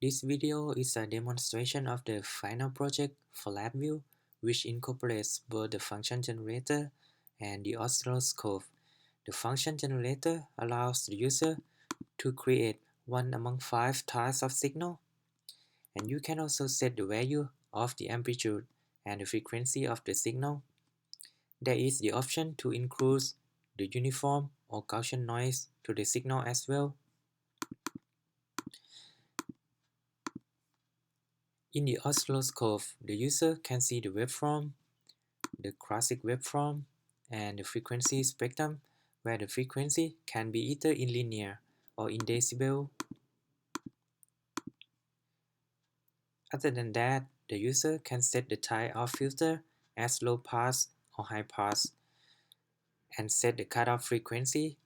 This video is a demonstration of the final project for Labview, which incorporates both the function generator and the oscilloscope. The function generator allows the user to create one among 5 types of signal, and you can also set the value of the amplitude and the frequency of the signal. There is the option to include the uniform or Gaussian noise to the signal as well. In the oscilloscope, the user can see the waveform, the classic waveform, and the frequency spectrum, where the frequency can be either in linear or in decibel. Other than that, the user can set the type of filter as low pass or high pass, and set the cutoff frequency.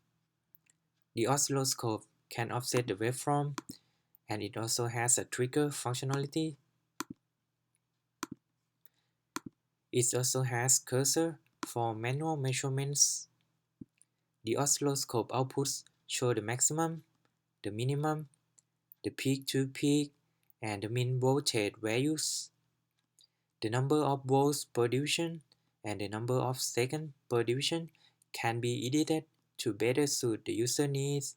The oscilloscope can offset the waveform, and it also has a trigger functionality. It also has cursor for manual measurements. The oscilloscope outputs show the maximum, the minimum, the peak-to-peak, and the mean voltage values. The number of volts per division and the number of seconds per division can be edited to better suit the user needs.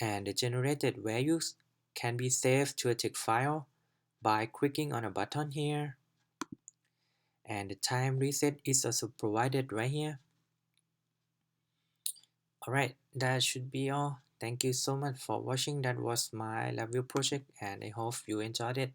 And the generated values can be saved to a text file by clicking on a button here. And the time reset is also provided right here. Alright, that should be all. Thank you so much for watching. That was my Labview project and I hope you enjoyed it.